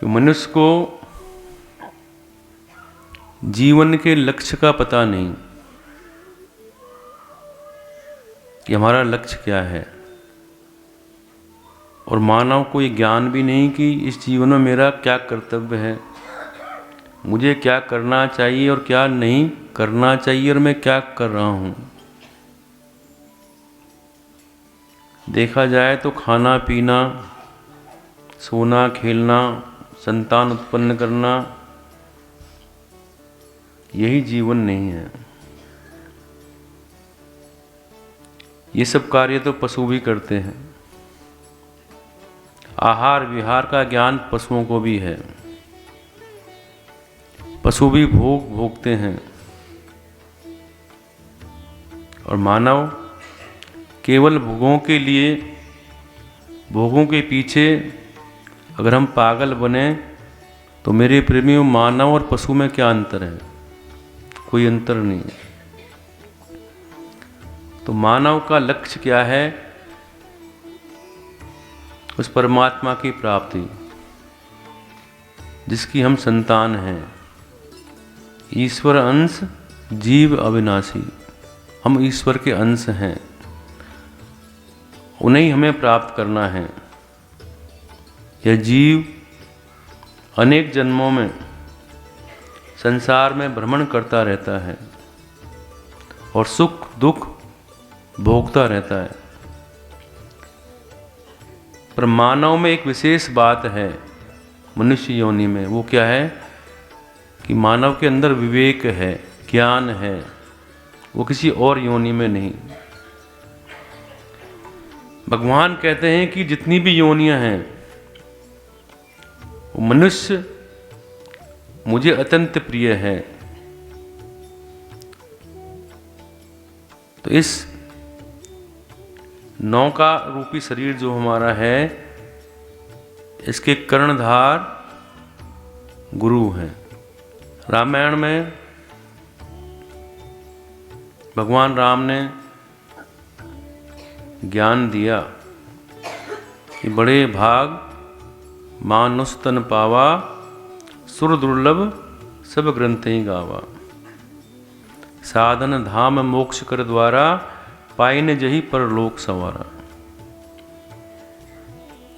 कि मनुष्य को जीवन के लक्ष्य का पता नहीं कि हमारा लक्ष्य क्या है, और मानव को ये ज्ञान भी नहीं कि इस जीवन में मेरा क्या कर्तव्य है, मुझे क्या करना चाहिए और क्या नहीं करना चाहिए, और मैं क्या कर रहा हूँ। देखा जाए तो खाना पीना, सोना, खेलना, संतान उत्पन्न करना, यही जीवन नहीं है। ये सब कार्य तो पशु भी करते हैं। आहार विहार का ज्ञान पशुओं को भी है। पशु भी भोग भोगते हैं, और मानव केवल भोगों के लिए, भोगों के पीछे अगर हम पागल बने तो मेरे प्रेमियों, मानव और पशु में क्या अंतर है? कोई अंतर नहीं है। तो मानव का लक्ष्य क्या है? उस परमात्मा की प्राप्ति, जिसकी हम संतान हैं। ईश्वर अंश, जीव अविनाशी। हम ईश्वर के अंश हैं, उन्हें हमें प्राप्त करना है। यह जीव अनेक जन्मों में संसार में भ्रमण करता रहता है और सुख दुख भोगता रहता है। पर मानव में एक विशेष बात है मनुष्य योनि में। वो क्या है? कि मानव के अंदर विवेक है, ज्ञान है, वो किसी और योनि में नहीं। भगवान कहते हैं कि जितनी भी योनियां हैं, वो मनुष्य मुझे अत्यंत प्रिय है। तो इस नौका रूपी शरीर जो हमारा है, इसके कर्णधार गुरु हैं। रामायण में भगवान राम ने ज्ञान दिया कि बड़े भाग मानुष तन पावा, सुर दुर्लभ सब ग्रंथ ही गावा। साधन धाम मोक्ष कर द्वारा, पाइन जही परलोक संवारा।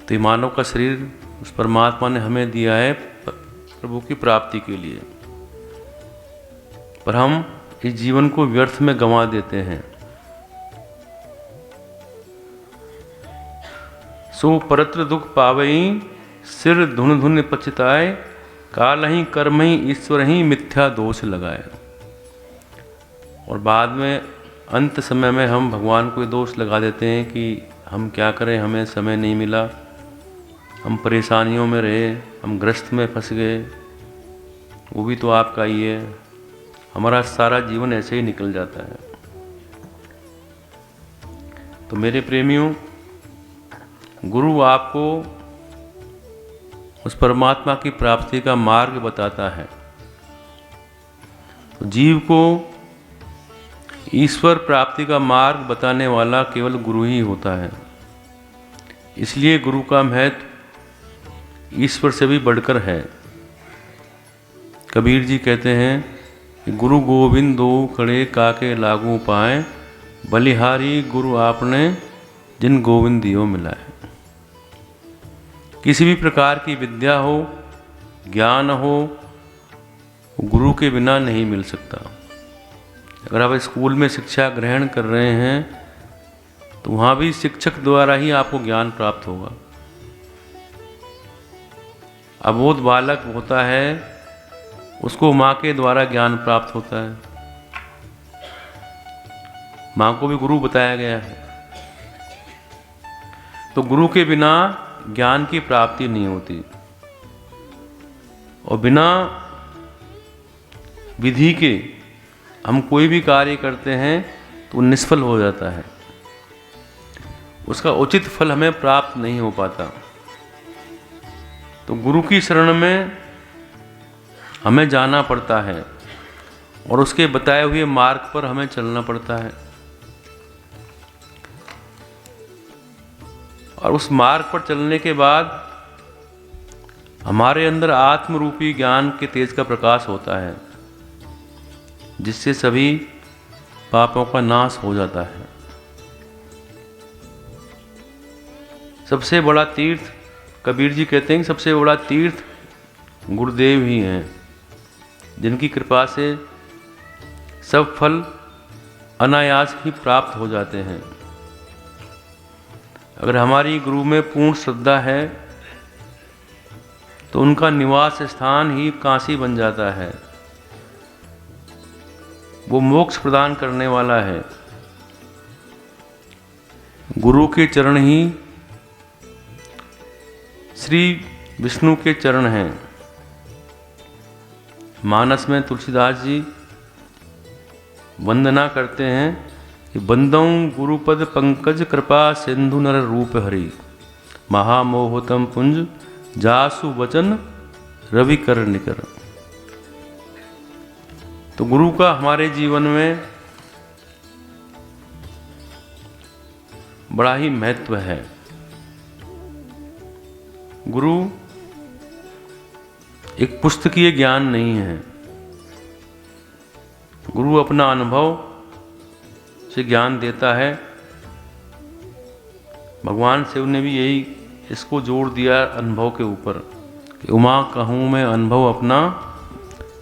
तो मानव का शरीर उस परमात्मा ने हमें दिया है प्रभु की प्राप्ति के लिए, पर हम इस जीवन को व्यर्थ में गंवा देते हैं। सो परत्र दुख पावई, सिर धुन धुन पछताए, काल ही कर्म ही ईश्वर ही मिथ्या दोष लगाए। और बाद में अंत समय में हम भगवान को दोष लगा देते हैं कि हम क्या करें, हमें समय नहीं मिला, हम परेशानियों में रहे, हम ग्रस्त में फंस गए, वो भी तो आपका ही है। हमारा सारा जीवन ऐसे ही निकल जाता है। तो मेरे प्रेमियों, गुरु आपको उस परमात्मा की प्राप्ति का मार्ग बताता है। तो जीव को ईश्वर प्राप्ति का मार्ग बताने वाला केवल गुरु ही होता है। इसलिए गुरु का महत्व ईश्वर से भी बढ़कर है। कबीर जी कहते हैं कि गुरु गोविंद दो खड़े काके लागू पाए, बलिहारी गुरु आपने जिन गोविंद दियो मिलाए। किसी भी प्रकार की विद्या हो, ज्ञान हो, गुरु के बिना नहीं मिल सकता। अगर आप स्कूल में शिक्षा ग्रहण कर रहे हैं तो वहाँ भी शिक्षक द्वारा ही आपको ज्ञान प्राप्त होगा। अबोध बालक होता है, उसको माँ के द्वारा ज्ञान प्राप्त होता है। माँ को भी गुरु बताया गया है। तो गुरु के बिना ज्ञान की प्राप्ति नहीं होती, और बिना विधि के हम कोई भी कार्य करते हैं तो निष्फल हो जाता है, उसका उचित फल हमें प्राप्त नहीं हो पाता। तो गुरु की शरण में हमें जाना पड़ता है और उसके बताए हुए मार्ग पर हमें चलना पड़ता है। और उस मार्ग पर चलने के बाद हमारे अंदर आत्म रूपी ज्ञान के तेज का प्रकाश होता है, जिससे सभी पापों का नाश हो जाता है। सबसे बड़ा तीर्थ, कबीर जी कहते हैं कि सबसे बड़ा तीर्थ गुरुदेव ही हैं, जिनकी कृपा से सब फल अनायास ही प्राप्त हो जाते हैं। अगर हमारी गुरु में पूर्ण श्रद्धा है तो उनका निवास स्थान ही काशी बन जाता है। वो मोक्ष प्रदान करने वाला है। गुरु के चरण ही श्री विष्णु के चरण हैं। मानस में तुलसीदास जी वंदना करते हैं कि बंदौ गुरुपद पंकज कृपा सिंधु नर रूप हरि, महामोहतम पुंज जासु वचन रवि कर निकर। तो गुरु का हमारे जीवन में बड़ा ही महत्व है। गुरु एक पुस्तकीय ज्ञान नहीं है। गुरु अपना अनुभव से ज्ञान देता है। भगवान शिव ने भी यही इसको जोड़ दिया अनुभव के ऊपर कि उमा कहूँ मैं अनुभव अपना,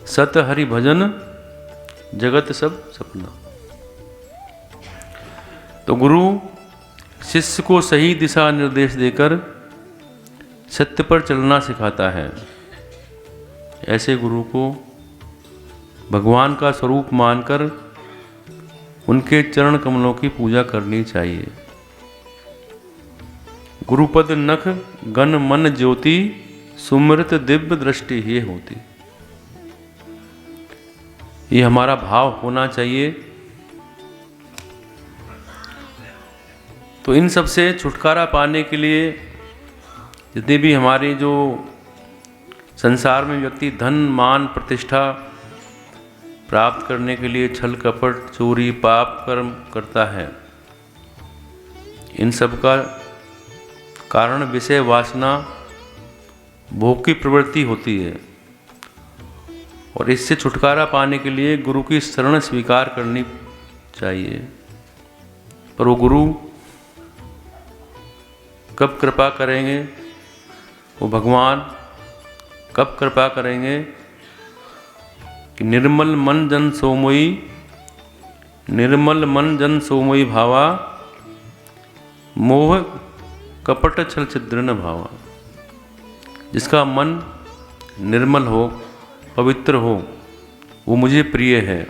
सत हरि भजन जगत सब सपना। तो गुरु शिष्य को सही दिशा निर्देश देकर सत्य पर चलना सिखाता है। ऐसे गुरु को भगवान का स्वरूप मानकर उनके चरण कमलों की पूजा करनी चाहिए। गुरुपद नख गन मन ज्योति, सुमृत दिव्य दृष्टि ही होती। ये हमारा भाव होना चाहिए। तो इन सब से छुटकारा पाने के लिए जितने भी हमारे जो संसार में व्यक्ति धन मान प्रतिष्ठा प्राप्त करने के लिए छल कपट चोरी पाप कर्म करता है, इन सब का कारण विषय वासना भोग की प्रवृत्ति होती है। और इससे छुटकारा पाने के लिए गुरु की शरण स्वीकार करनी चाहिए। पर वो गुरु कब कृपा करेंगे, वो भगवान कब कृपा करेंगे कि निर्मल मन जन सोमोई, निर्मल मन जन सोमोई भावा, मोह कपट छल छिद्र न भावा। जिसका मन निर्मल हो, पवित्र हो, वो मुझे प्रिय है।